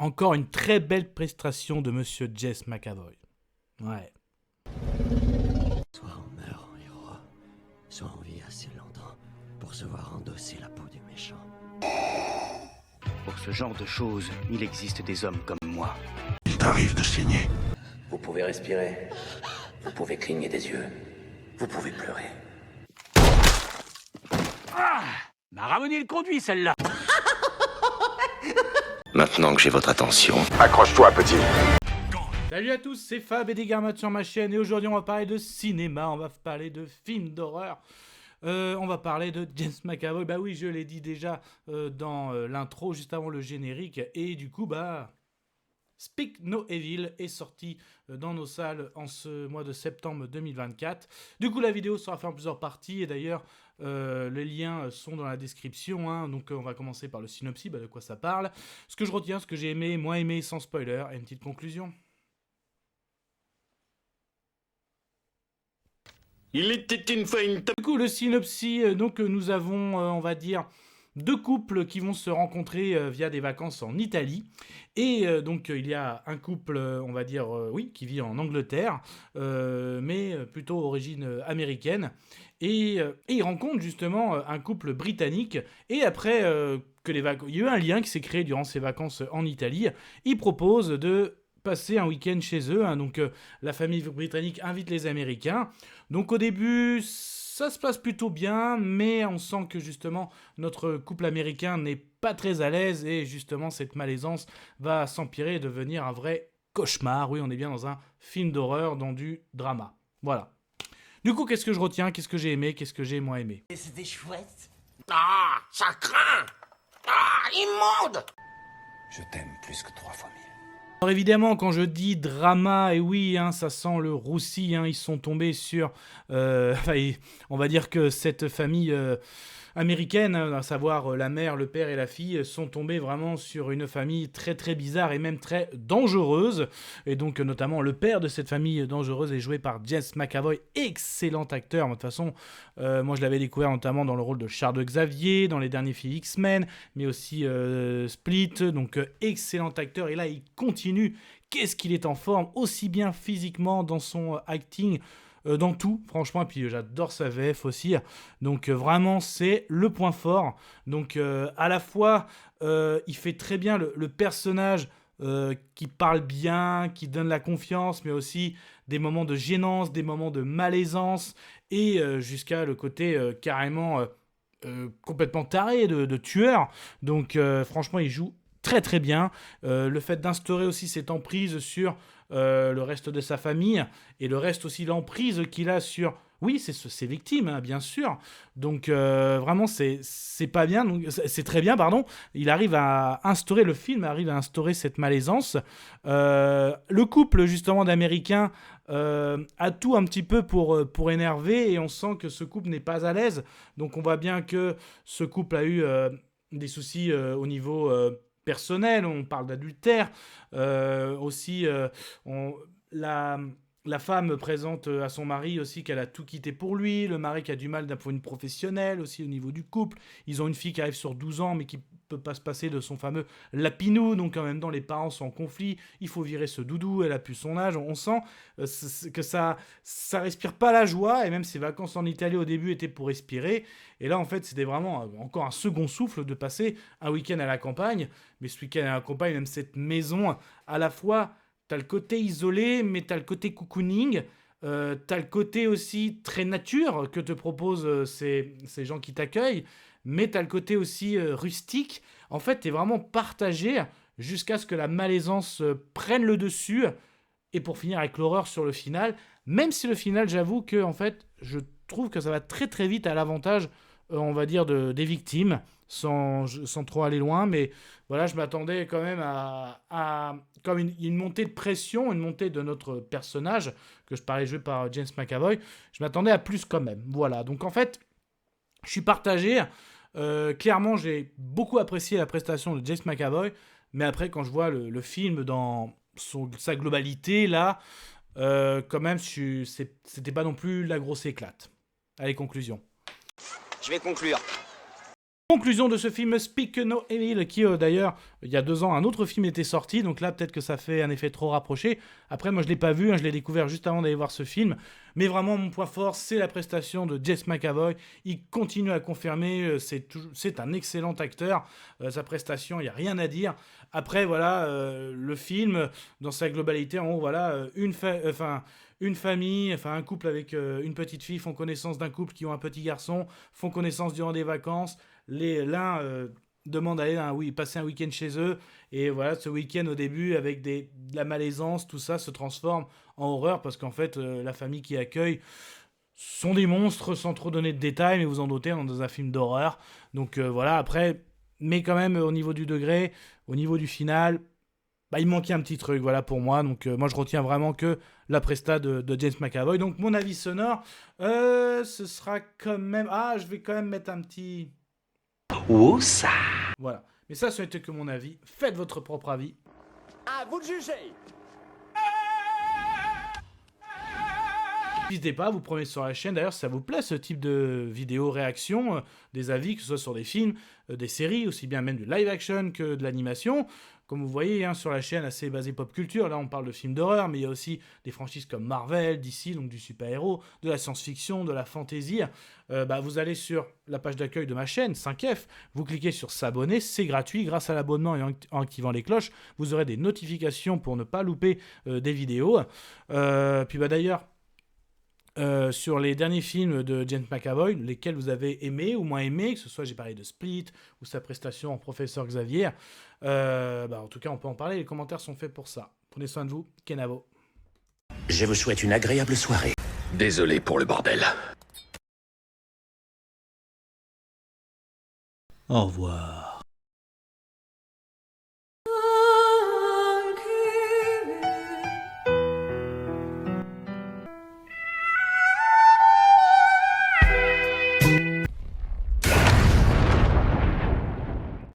encore une très belle prestation de Monsieur James McAvoy. Ouais. Soit on meurt en héros, soit on vit assez longtemps pour se voir endosser la peau du méchant. Pour ce genre de choses, il existe des hommes comme moi. Il t'arrive de saigner. Vous pouvez respirer, vous pouvez cligner des yeux, vous pouvez pleurer. M'a ramené le conduit, celle-là. Maintenant que j'ai votre attention, Accroche-toi, petit. Salut à tous, c'est Fab et des Garmates sur ma chaîne et aujourd'hui on va parler de cinéma, on va parler de films d'horreur. On va parler de James McAvoy. Bah oui, je l'ai dit déjà dans l'intro, juste avant le générique. Et du coup, Speak No Evil est sorti dans nos salles en ce mois de septembre 2024. Du coup, la vidéo sera faite en plusieurs parties. Et d'ailleurs, les liens sont dans la description. Hein. Donc, on va commencer par le synopsis, de quoi ça parle. Ce que je retiens, ce que j'ai aimé, moins aimé, sans spoiler. Et une petite conclusion. Il était une fois une... Du coup, le synopsis, donc nous avons, on va dire, deux couples qui vont se rencontrer via des vacances en Italie. Et donc, il y a un couple, on va dire, qui vit en Angleterre, mais plutôt origine américaine. Et ils rencontrent justement un couple britannique. Et après il y a eu un lien qui s'est créé durant ces vacances en Italie, ils proposent de passer un week-end chez eux. Hein. Donc, la famille britannique invite les Américains. Donc, au début, ça se passe plutôt bien, mais on sent que justement, notre couple américain n'est pas très à l'aise et justement, cette malaisance va s'empirer et devenir un vrai cauchemar. Oui, on est bien dans un film d'horreur, dans du drama. Voilà. Du coup, qu'est-ce que je retiens? Qu'est-ce que j'ai aimé? Qu'est-ce que j'ai moins aimé? Et c'était chouette. Ah, ça craint. Ah, immonde. je t'aime plus que 3 fois 1000. Alors évidemment, quand je dis drama, et oui, hein, ça sent le roussi, hein, ils sont tombés sur... on va dire que cette famille américaine, à savoir la mère, le père et la fille, sont tombés vraiment sur une famille très très bizarre et même très dangereuse. Et donc notamment le père de cette famille dangereuse est joué par James McAvoy, excellent acteur. De toute façon, moi je l'avais découvert notamment dans le rôle de Charles Xavier, dans les derniers films X-Men, mais aussi Split, donc excellent acteur. Et là il continue, qu'est-ce qu'il est en forme, aussi bien physiquement dans son acting, dans tout, franchement, et puis j'adore sa VF aussi, donc vraiment c'est le point fort. Donc à la fois il fait très bien le personnage qui parle bien, qui donne la confiance, mais aussi des moments de gênance, des moments de malaisance, et jusqu'à le côté carrément complètement taré de tueur. Donc franchement il joue très très bien. Le fait d'instaurer aussi cette emprise sur le reste de sa famille, et le reste aussi l'emprise qu'il a sur, oui, ses victimes, hein, bien sûr. Donc vraiment c'est pas bien, donc c'est très bien, pardon. Il arrive à instaurer, le film arrive à instaurer cette malaisance. Le couple justement d'Américains a tout un petit peu pour énerver, et on sent que ce couple n'est pas à l'aise. Donc on voit bien que ce couple a eu des soucis au niveau personnel, on parle d'adultère, aussi la femme présente à son mari aussi qu'elle a tout quitté pour lui, le mari qui a du mal d'un point de vue professionnel aussi au niveau du couple, ils ont une fille qui arrive sur 12 ans mais qui peut pas se passer de son fameux lapinou, donc en même temps les parents sont en conflit, il faut virer ce doudou, elle a plus son âge, on sent que ça respire pas la joie, et même ses vacances en Italie au début étaient pour respirer, et là en fait c'était vraiment encore un second souffle de passer un week-end à la campagne. Mais ce week-end à la campagne, même cette maison, à la fois t'as le côté isolé, mais t'as le côté cocooning, t'as le côté aussi très nature que te proposent ces gens qui t'accueillent, mais t'as le côté aussi rustique. En fait, t'es vraiment partagé jusqu'à ce que la malaisance prenne le dessus, et pour finir avec l'horreur sur le final. Même si le final, j'avoue que en fait, je trouve que ça va très très vite à l'avantage, on va dire, des victimes, sans trop aller loin, mais voilà, je m'attendais quand même à comme une montée de pression, une montée de notre personnage, que je parlais joué par James McAvoy, je m'attendais à plus quand même. Voilà, donc en fait, je suis partagé. Clairement, j'ai beaucoup apprécié la prestation de James McAvoy, mais après, quand je vois le film dans sa globalité, là, quand même, c'était pas non plus la grosse éclate. Allez, conclusion. Je vais conclure. Conclusion de ce film Speak No Evil, qui d'ailleurs, il y a 2 ans, un autre film était sorti, donc là peut-être que ça fait un effet trop rapproché. Après, moi je l'ai pas vu, hein, je l'ai découvert juste avant d'aller voir ce film, mais vraiment mon point fort, c'est la prestation de James McAvoy. Il continue à confirmer, c'est un excellent acteur, sa prestation, il y a rien à dire. Après voilà, le film dans sa globalité, en haut voilà, une famille, enfin un couple avec une petite fille font connaissance d'un couple qui ont un petit garçon, font connaissance durant des vacances. L'un demande à passer un week-end chez eux, et voilà, ce week-end au début, avec de la malaisance, tout ça se transforme en horreur, parce qu'en fait, la famille qui accueille sont des monstres, sans trop donner de détails, mais vous en doutez, on est dans un film d'horreur. Donc voilà, après, mais quand même, au niveau du degré, au niveau du final, il manquait un petit truc, voilà, pour moi. Donc moi, je retiens vraiment que la presta de James McAvoy. Donc mon avis sonore, ce sera quand même... Ah, je vais quand même mettre un petit... Wossa. Voilà. Mais ça n'était que mon avis. Faites votre propre avis. À vous de juger. N'hésitez pas à vous promener sur la chaîne. D'ailleurs, si ça vous plaît, ce type de vidéo réaction, des avis, que ce soit sur des films, des séries, aussi bien même du live action que de l'animation. Comme vous voyez, sur la chaîne assez basée pop culture, là on parle de films d'horreur, mais il y a aussi des franchises comme Marvel, DC, donc du super-héros, de la science-fiction, de la fantasy. Vous allez sur la page d'accueil de ma chaîne, 5F, vous cliquez sur s'abonner, c'est gratuit, grâce à l'abonnement et en activant les cloches, vous aurez des notifications pour ne pas louper des vidéos. D'ailleurs, sur les derniers films de James McAvoy, lesquels vous avez aimé ou moins aimé, que ce soit j'ai parlé de Split ou sa prestation en Professeur Xavier, en tout cas on peut en parler, les commentaires sont faits pour ça. Prenez soin de vous, Kenavo. Je vous souhaite une agréable soirée. Désolé pour le bordel. Au revoir.